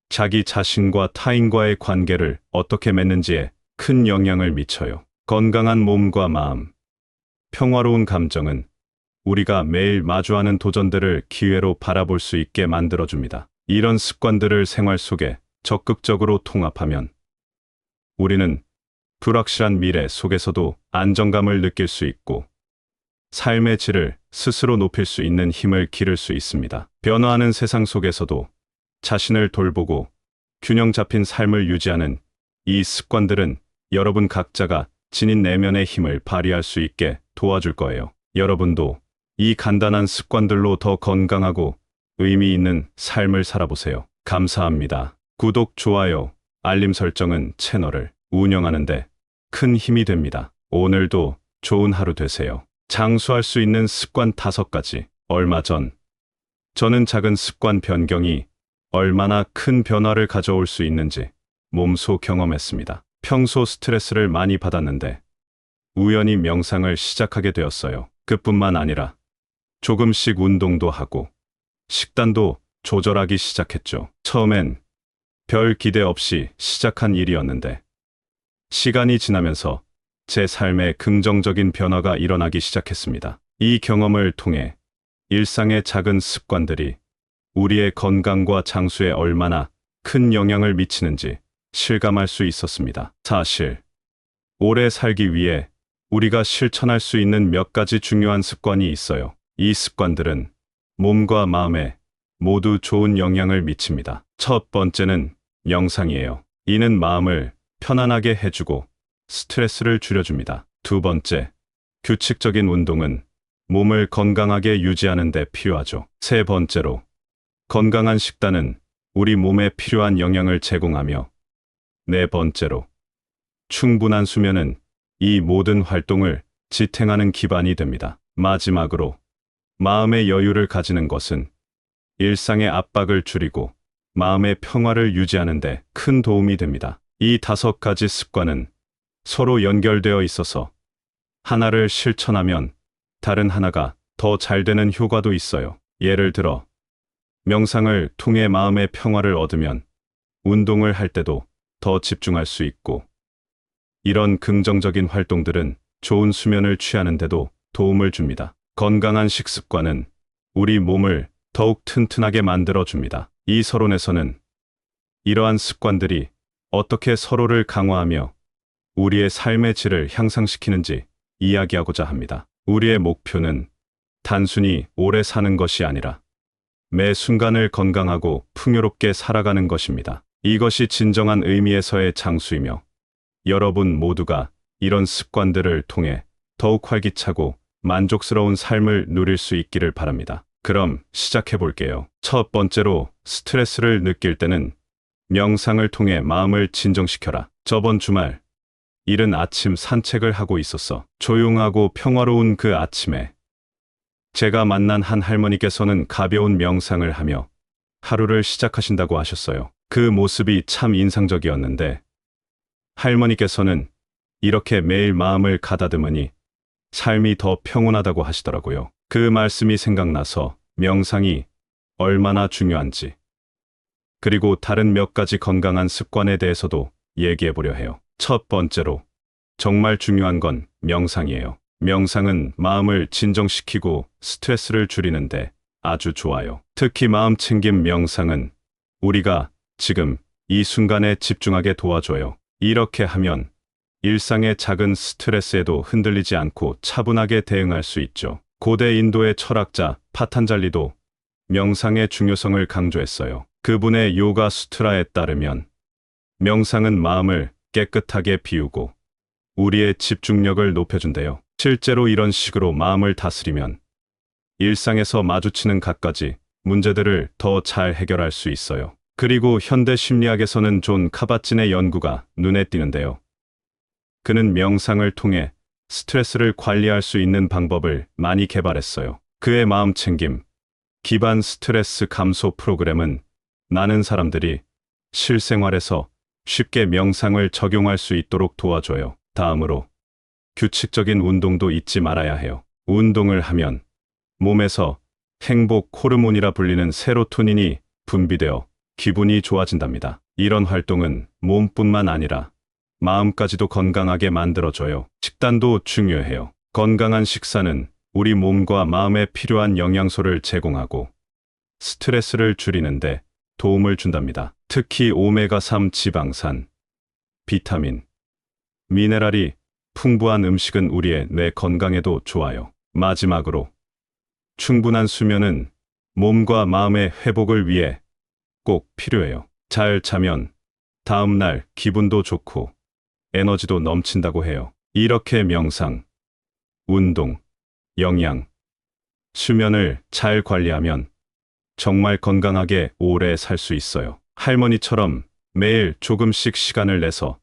A: 자기 자신과 타인과의 관계를 어떻게 맺는지에 큰 영향을 미쳐요. 건강한 몸과 마음, 평화로운 감정은 우리가 매일 마주하는 도전들을 기회로 바라볼 수 있게 만들어줍니다. 이런 습관들을 생활 속에 적극적으로 통합하면 우리는 불확실한 미래 속에서도 안정감을 느낄 수 있고 삶의 질을 스스로 높일 수 있는 힘을 기를 수 있습니다. 변화하는 세상 속에서도 자신을 돌보고 균형 잡힌 삶을 유지하는 이 습관들은 여러분 각자가 지닌 내면의 힘을 발휘할 수 있게 도와줄 거예요. 여러분도 이 간단한 습관들로 더 건강하고 의미 있는 삶을 살아보세요. 감사합니다. 구독, 좋아요, 알림 설정은 채널을 운영하는데 큰 힘이 됩니다. 오늘도 좋은 하루 되세요. 장수할 수 있는 습관 5가지. 얼마 전 저는 작은 습관 변경이 얼마나 큰 변화를 가져올 수 있는지 몸소 경험했습니다. 평소 스트레스를 많이 받았는데 우연히 명상을 시작하게 되었어요. 그뿐만 아니라 조금씩 운동도 하고 식단도 조절하기 시작했죠. 처음엔 별 기대 없이 시작한 일이었는데 시간이 지나면서 제 삶에 긍정적인 변화가 일어나기 시작했습니다. 이 경험을 통해 일상의 작은 습관들이 우리의 건강과 장수에 얼마나 큰 영향을 미치는지 실감할 수 있었습니다. 사실 오래 살기 위해 우리가 실천할 수 있는 몇 가지 중요한 습관이 있어요. 이 습관들은 몸과 마음에 모두 좋은 영향을 미칩니다. 첫 번째는 명상이에요. 이는 마음을 편안하게 해주고 스트레스를 줄여줍니다. 두 번째, 규칙적인 운동은 몸을 건강하게 유지하는 데 필요하죠. 세 번째로, 건강한 식단은 우리 몸에 필요한 영양을 제공하며, 네 번째로, 충분한 수면은 이 모든 활동을 지탱하는 기반이 됩니다. 마지막으로, 마음의 여유를 가지는 것은 일상의 압박을 줄이고 마음의 평화를 유지하는 데 큰 도움이 됩니다. 이 5가지 습관은 서로 연결되어 있어서 하나를 실천하면 다른 하나가 더 잘 되는 효과도 있어요. 예를 들어, 명상을 통해 마음의 평화를 얻으면 운동을 할 때도 더 집중할 수 있고, 이런 긍정적인 활동들은 좋은 수면을 취하는데도 도움을 줍니다. 건강한 식습관은 우리 몸을 더욱 튼튼하게 만들어줍니다. 이 서론에서는 이러한 습관들이 어떻게 서로를 강화하며 우리의 삶의 질을 향상시키는지 이야기하고자 합니다. 우리의 목표는 단순히 오래 사는 것이 아니라 매 순간을 건강하고 풍요롭게 살아가는 것입니다. 이것이 진정한 의미에서의 장수이며, 여러분 모두가 이런 습관들을 통해 더욱 활기차고 만족스러운 삶을 누릴 수 있기를 바랍니다. 그럼 시작해 볼게요. 첫 번째로, 스트레스를 느낄 때는 명상을 통해 마음을 진정시켜라. 저번 주말, 이른 아침 산책을 하고 있었어. 조용하고 평화로운 그 아침에 제가 만난 한 할머니께서는 가벼운 명상을 하며 하루를 시작하신다고 하셨어요. 그 모습이 참 인상적이었는데, 할머니께서는 이렇게 매일 마음을 가다듬으니 삶이 더 평온하다고 하시더라고요. 그 말씀이 생각나서 명상이 얼마나 중요한지, 그리고 다른 몇 가지 건강한 습관에 대해서도 얘기해 보려 해요. 첫 번째로, 정말 중요한 건 명상이에요. 명상은 마음을 진정시키고 스트레스를 줄이는데 아주 좋아요. 특히 마음 챙김 명상은 우리가 지금 이 순간에 집중하게 도와줘요. 이렇게 하면 일상의 작은 스트레스에도 흔들리지 않고 차분하게 대응할 수 있죠. 고대 인도의 철학자 파탄잘리도 명상의 중요성을 강조했어요. 그분의 요가 수트라에 따르면 명상은 마음을 깨끗하게 비우고 우리의 집중력을 높여준대요. 실제로 이런 식으로 마음을 다스리면 일상에서 마주치는 갖가지 문제들을 더 잘 해결할 수 있어요. 그리고 현대 심리학에서는 존 카바진의 연구가 눈에 띄는데요. 그는 명상을 통해 스트레스를 관리할 수 있는 방법을 많이 개발했어요. 그의 마음 챙김 기반 스트레스 감소 프로그램은 많은 사람들이 실생활에서 쉽게 명상을 적용할 수 있도록 도와줘요. 다음으로, 규칙적인 운동도 잊지 말아야 해요. 운동을 하면 몸에서 행복 호르몬이라 불리는 세로토닌이 분비되어 기분이 좋아진답니다. 이런 활동은 몸뿐만 아니라 마음까지도 건강하게 만들어줘요. 식단도 중요해요. 건강한 식사는 우리 몸과 마음에 필요한 영양소를 제공하고 스트레스를 줄이는데 도움을 준답니다. 특히 오메가3 지방산, 비타민, 미네랄이 풍부한 음식은 우리의 뇌 건강에도 좋아요. 마지막으로, 충분한 수면은 몸과 마음의 회복을 위해 꼭 필요해요. 잘 자면 다음 날 기분도 좋고 에너지도 넘친다고 해요. 이렇게 명상, 운동, 영양, 수면을 잘 관리하면 정말 건강하게 오래 살 수 있어요. 할머니처럼 매일 조금씩 시간을 내서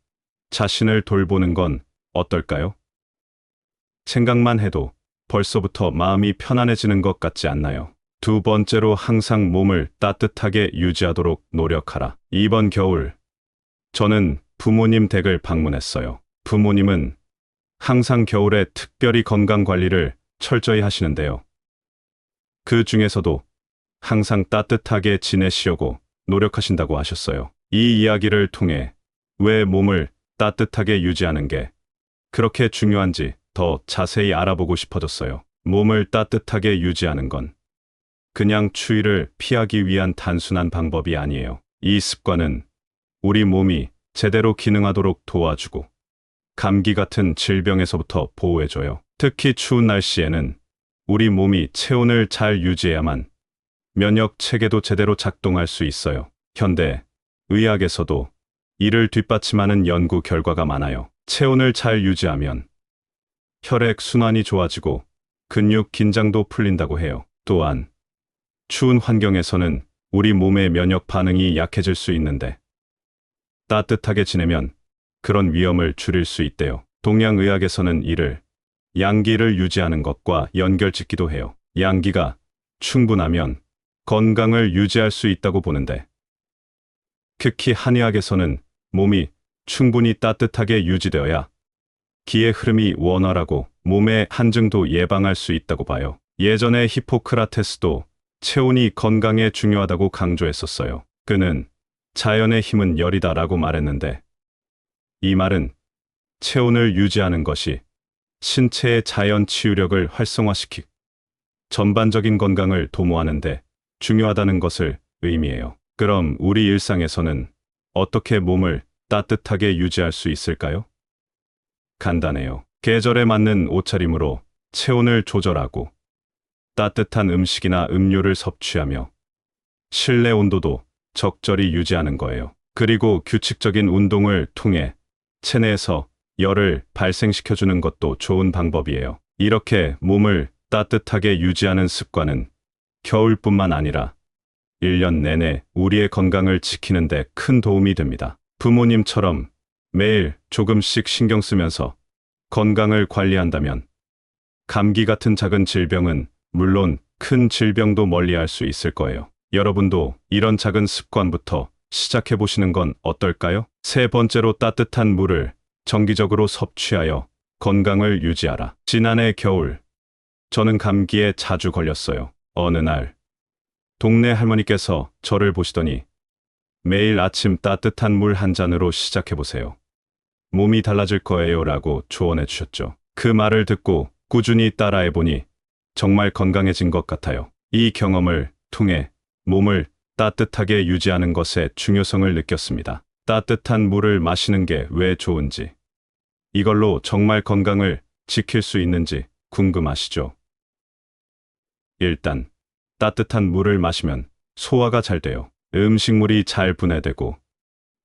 A: 자신을 돌보는 건 어떨까요? 생각만 해도 벌써부터 마음이 편안해지는 것 같지 않나요? 두 번째로, 항상 몸을 따뜻하게 유지하도록 노력하라. 이번 겨울, 저는 부모님 댁을 방문했어요. 부모님은 항상 겨울에 특별히 건강 관리를 철저히 하시는데요. 그 중에서도 항상 따뜻하게 지내시려고 노력하신다고 하셨어요. 이 이야기를 통해 왜 몸을 따뜻하게 유지하는 게 그렇게 중요한지 더 자세히 알아보고 싶어졌어요. 몸을 따뜻하게 유지하는 건 그냥 추위를 피하기 위한 단순한 방법이 아니에요. 이 습관은 우리 몸이 제대로 기능하도록 도와주고 감기 같은 질병에서부터 보호해줘요. 특히 추운 날씨에는 우리 몸이 체온을 잘 유지해야만 면역 체계도 제대로 작동할 수 있어요. 현대 의학에서도 이를 뒷받침하는 연구 결과가 많아요. 체온을 잘 유지하면 혈액 순환이 좋아지고 근육 긴장도 풀린다고 해요. 또한 추운 환경에서는 우리 몸의 면역 반응이 약해질 수 있는데 따뜻하게 지내면 그런 위험을 줄일 수 있대요. 동양의학에서는 이를 양기를 유지하는 것과 연결짓기도 해요. 양기가 충분하면 건강을 유지할 수 있다고 보는데 특히 한의학에서는 몸이 충분히 따뜻하게 유지되어야 기의 흐름이 원활하고 몸의 한증도 예방할 수 있다고 봐요. 예전에 히포크라테스도 체온이 건강에 중요하다고 강조했었어요. 그는 자연의 힘은 열이다라고 말했는데 이 말은 체온을 유지하는 것이 신체의 자연 치유력을 활성화시키 전반적인 건강을 도모하는데 중요하다는 것을 의미해요. 그럼 우리 일상에서는 어떻게 몸을 따뜻하게 유지할 수 있을까요? 간단해요. 계절에 맞는 옷차림으로 체온을 조절하고 따뜻한 음식이나 음료를 섭취하며 실내 온도도 적절히 유지하는 거예요. 그리고 규칙적인 운동을 통해 체내에서 열을 발생시켜주는 것도 좋은 방법이에요. 이렇게 몸을 따뜻하게 유지하는 습관은 겨울뿐만 아니라 1년 내내 우리의 건강을 지키는 데 큰 도움이 됩니다. 부모님처럼 매일 조금씩 신경 쓰면서 건강을 관리한다면 감기 같은 작은 질병은 물론 큰 질병도 멀리할 수 있을 거예요. 여러분도 이런 작은 습관부터 시작해 보시는 건 어떨까요? 세 번째로 따뜻한 물을 정기적으로 섭취하여 건강을 유지하라. 지난해 겨울, 저는 감기에 자주 걸렸어요. 어느 날, 동네 할머니께서 저를 보시더니 매일 아침 따뜻한 물 한 잔으로 시작해 보세요. 몸이 달라질 거예요 라고 조언해 주셨죠. 그 말을 듣고 꾸준히 따라해 보니 정말 건강해진 것 같아요. 이 경험을 통해 몸을 따뜻하게 유지하는 것의 중요성을 느꼈습니다. 따뜻한 물을 마시는 게 왜 좋은지, 이걸로 정말 건강을 지킬 수 있는지 궁금하시죠? 일단 따뜻한 물을 마시면 소화가 잘 돼요. 음식물이 잘 분해되고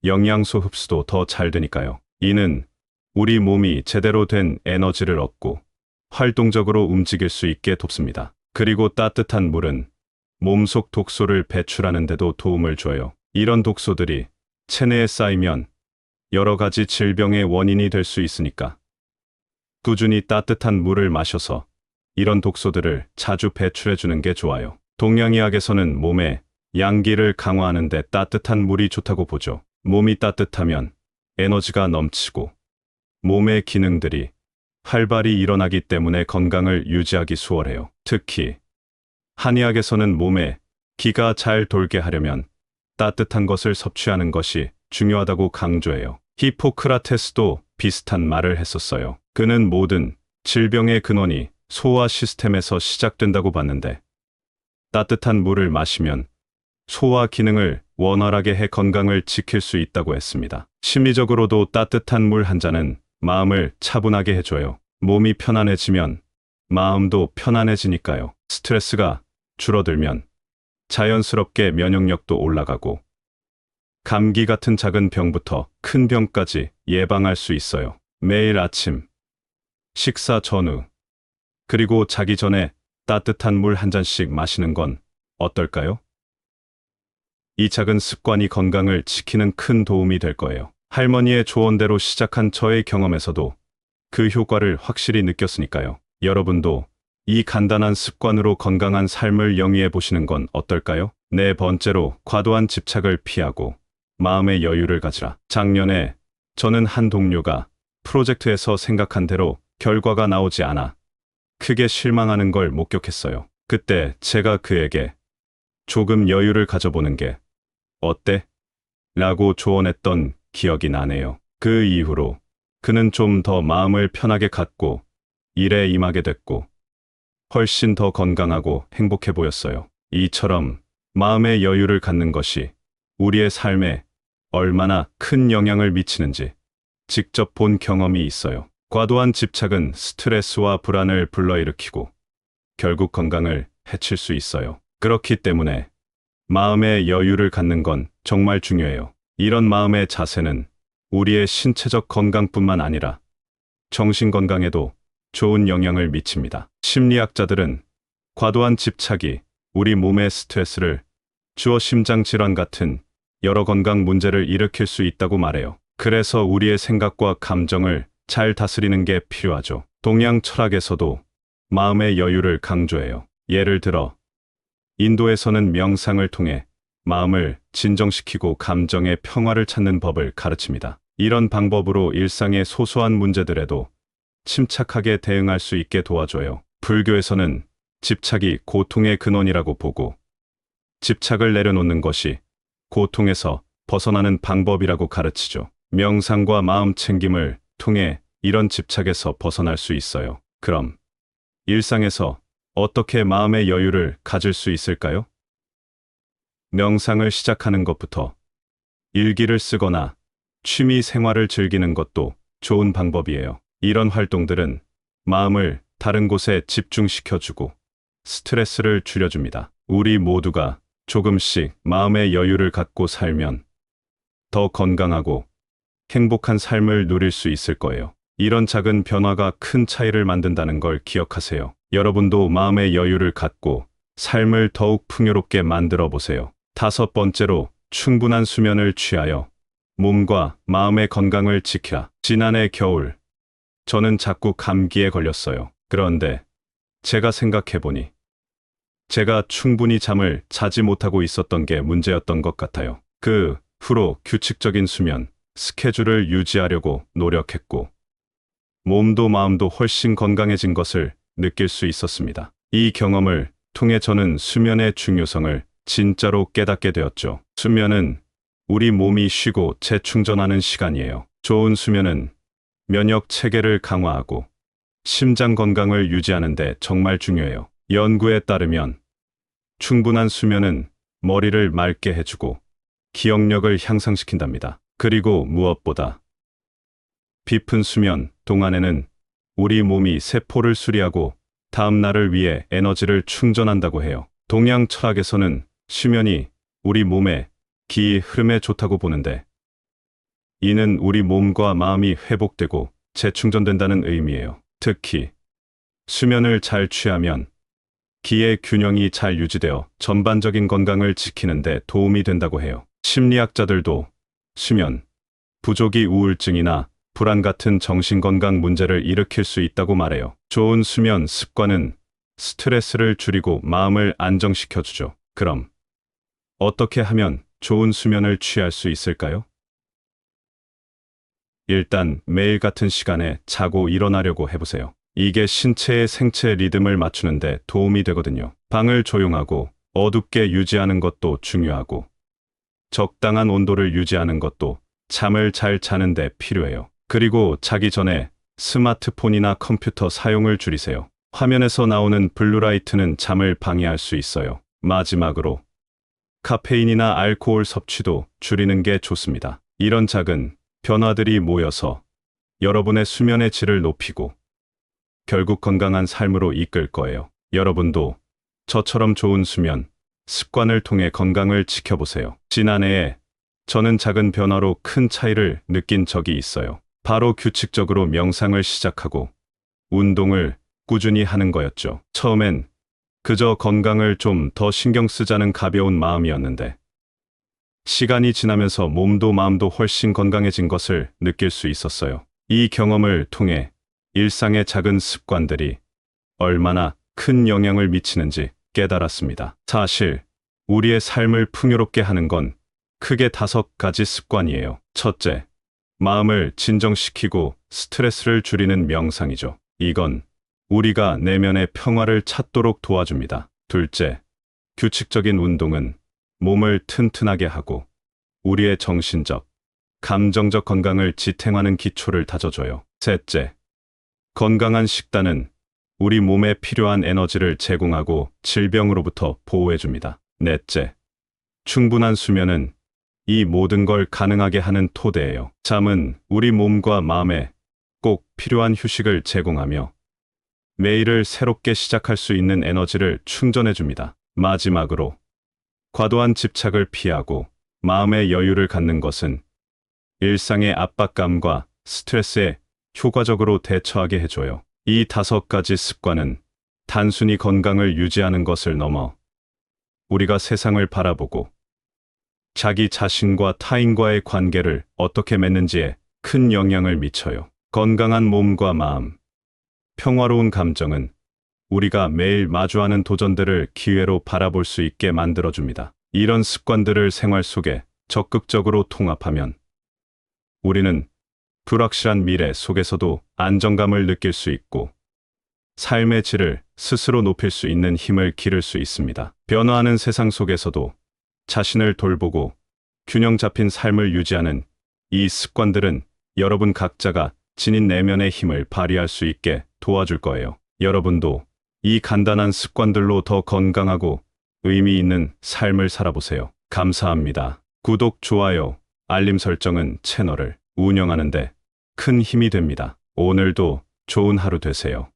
A: 영양소 흡수도 더 잘 되니까요. 이는 우리 몸이 제대로 된 에너지를 얻고 활동적으로 움직일 수 있게 돕습니다. 그리고 따뜻한 물은 몸속 독소를 배출하는 데도 도움을 줘요. 이런 독소들이 체내에 쌓이면 여러 가지 질병의 원인이 될 수 있으니까 꾸준히 따뜻한 물을 마셔서 이런 독소들을 자주 배출해 주는 게 좋아요. 동양의학에서는 몸의 양기를 강화하는 데 따뜻한 물이 좋다고 보죠. 몸이 따뜻하면 에너지가 넘치고 몸의 기능들이 활발히 일어나기 때문에 건강을 유지하기 수월해요. 특히 한의학에서는 몸에 기가 잘 돌게 하려면 따뜻한 것을 섭취하는 것이 중요하다고 강조해요. 히포크라테스도 비슷한 말을 했었어요. 그는 모든 질병의 근원이 소화 시스템에서 시작된다고 봤는데 따뜻한 물을 마시면 소화 기능을 원활하게 해 건강을 지킬 수 있다고 했습니다. 심리적으로도 따뜻한 물 한 잔은 마음을 차분하게 해줘요. 몸이 편안해지면 마음도 편안해지니까요. 스트레스가 줄어들면 자연스럽게 면역력도 올라가고 감기 같은 작은 병부터 큰 병까지 예방할 수 있어요. 매일 아침, 식사 전후, 그리고 자기 전에 따뜻한 물 한 잔씩 마시는 건 어떨까요? 이 작은 습관이 건강을 지키는 큰 도움이 될 거예요. 할머니의 조언대로 시작한 저의 경험에서도 그 효과를 확실히 느꼈으니까요. 여러분도 이 간단한 습관으로 건강한 삶을 영위해 보시는 건 어떨까요? 네 번째로 과도한 집착을 피하고 마음의 여유를 가지라. 작년에 저는 한 동료가 프로젝트에서 생각한 대로 결과가 나오지 않아 크게 실망하는 걸 목격했어요. 그때 제가 그에게 조금 여유를 가져보는 게 어때? 라고 조언했던 기억이 나네요. 그 이후로 그는 좀 더 마음을 편하게 갖고 일에 임하게 됐고 훨씬 더 건강하고 행복해 보였어요. 이처럼 마음의 여유를 갖는 것이 우리의 삶에 얼마나 큰 영향을 미치는지 직접 본 경험이 있어요. 과도한 집착은 스트레스와 불안을 불러일으키고 결국 건강을 해칠 수 있어요. 그렇기 때문에 마음의 여유를 갖는 건 정말 중요해요. 이런 마음의 자세는 우리의 신체적 건강뿐만 아니라 정신 건강에도 좋은 영향을 미칩니다. 심리학자들은 과도한 집착이 우리 몸에 스트레스를 주어 심장 질환 같은 여러 건강 문제를 일으킬 수 있다고 말해요. 그래서 우리의 생각과 감정을 잘 다스리는 게 필요하죠. 동양 철학에서도 마음의 여유를 강조해요. 예를 들어 인도에서는 명상을 통해 마음을 진정시키고 감정의 평화를 찾는 법을 가르칩니다. 이런 방법으로 일상의 소소한 문제들에도 침착하게 대응할 수 있게 도와줘요. 불교에서는 집착이 고통의 근원이라고 보고 집착을 내려놓는 것이 고통에서 벗어나는 방법이라고 가르치죠. 명상과 마음 챙김을 통해 이런 집착에서 벗어날 수 있어요. 그럼 일상에서 어떻게 마음의 여유를 가질 수 있을까요? 명상을 시작하는 것부터 일기를 쓰거나 취미 생활을 즐기는 것도 좋은 방법이에요. 이런 활동들은 마음을 다른 곳에 집중시켜주고 스트레스를 줄여줍니다. 우리 모두가 조금씩 마음의 여유를 갖고 살면 더 건강하고 행복한 삶을 누릴 수 있을 거예요. 이런 작은 변화가 큰 차이를 만든다는 걸 기억하세요. 여러분도 마음의 여유를 갖고 삶을 더욱 풍요롭게 만들어 보세요. 5번째로 충분한 수면을 취하여 몸과 마음의 건강을 지키라. 지난해 겨울 저는 자꾸 감기에 걸렸어요. 그런데 제가 생각해보니 제가 충분히 잠을 자지 못하고 있었던 게 문제였던 것 같아요. 그 후로 규칙적인 수면 스케줄을 유지하려고 노력했고 몸도 마음도 훨씬 건강해진 것을 느낄 수 있었습니다. 이 경험을 통해 저는 수면의 중요성을 진짜로 깨닫게 되었죠. 수면은 우리 몸이 쉬고 재충전하는 시간이에요. 좋은 수면은 면역 체계를 강화하고 심장 건강을 유지하는 데 정말 중요해요. 연구에 따르면 충분한 수면은 머리를 맑게 해주고 기억력을 향상시킨답니다. 그리고 무엇보다 깊은 수면 동안에는 우리 몸이 세포를 수리하고 다음 날을 위해 에너지를 충전한다고 해요. 동양 철학에서는 수면이 우리 몸의 기 흐름에 좋다고 보는데 이는 우리 몸과 마음이 회복되고 재충전된다는 의미예요. 특히 수면을 잘 취하면 기의 균형이 잘 유지되어 전반적인 건강을 지키는 데 도움이 된다고 해요. 심리학자들도 수면 부족이 우울증이나 불안 같은 정신건강 문제를 일으킬 수 있다고 말해요. 좋은 수면 습관은 스트레스를 줄이고 마음을 안정시켜주죠. 그럼 어떻게 하면 좋은 수면을 취할 수 있을까요? 일단 매일 같은 시간에 자고 일어나려고 해보세요. 이게 신체의 생체 리듬을 맞추는데 도움이 되거든요. 방을 조용하고 어둡게 유지하는 것도 중요하고 적당한 온도를 유지하는 것도 잠을 잘 자는 데 필요해요. 그리고 자기 전에 스마트폰이나 컴퓨터 사용을 줄이세요. 화면에서 나오는 블루라이트는 잠을 방해할 수 있어요. 마지막으로 카페인이나 알코올 섭취도 줄이는 게 좋습니다. 이런 작은 변화들이 모여서 여러분의 수면의 질을 높이고 결국 건강한 삶으로 이끌 거예요. 여러분도 저처럼 좋은 수면 습관을 통해 건강을 지켜보세요. 지난해에 저는 작은 변화로 큰 차이를 느낀 적이 있어요. 바로 규칙적으로 명상을 시작하고 운동을 꾸준히 하는 거였죠. 처음엔 그저 건강을 좀 더 신경 쓰자는 가벼운 마음이었는데 시간이 지나면서 몸도 마음도 훨씬 건강해진 것을 느낄 수 있었어요. 이 경험을 통해 일상의 작은 습관들이 얼마나 큰 영향을 미치는지 깨달았습니다. 사실 우리의 삶을 풍요롭게 하는 건 크게 5가지 습관이에요. 첫째, 마음을 진정시키고 스트레스를 줄이는 명상이죠. 이건 우리가 내면의 평화를 찾도록 도와줍니다. 둘째, 규칙적인 운동은 몸을 튼튼하게 하고 우리의 정신적, 감정적 건강을 지탱하는 기초를 다져줘요. 셋째, 건강한 식단은 우리 몸에 필요한 에너지를 제공하고 질병으로부터 보호해줍니다. 넷째, 충분한 수면은 이 모든 걸 가능하게 하는 토대예요. 잠은 우리 몸과 마음에 꼭 필요한 휴식을 제공하며 매일을 새롭게 시작할 수 있는 에너지를 충전해줍니다. 마지막으로 과도한 집착을 피하고 마음의 여유를 갖는 것은 일상의 압박감과 스트레스에 효과적으로 대처하게 해줘요. 이 5가지 습관은 단순히 건강을 유지하는 것을 넘어 우리가 세상을 바라보고 자기 자신과 타인과의 관계를 어떻게 맺는지에 큰 영향을 미쳐요. 건강한 몸과 마음, 평화로운 감정은 우리가 매일 마주하는 도전들을 기회로 바라볼 수 있게 만들어줍니다. 이런 습관들을 생활 속에 적극적으로 통합하면 우리는 불확실한 미래 속에서도 안정감을 느낄 수 있고 삶의 질을 스스로 높일 수 있는 힘을 기를 수 있습니다. 변화하는 세상 속에서도 자신을 돌보고 균형 잡힌 삶을 유지하는 이 습관들은 여러분 각자가 지닌 내면의 힘을 발휘할 수 있게 도와줄 거예요. 여러분도 이 간단한 습관들로 더 건강하고 의미 있는 삶을 살아보세요. 감사합니다. 구독, 좋아요, 알림 설정은 채널을 운영하는데 큰 힘이 됩니다. 오늘도 좋은 하루 되세요.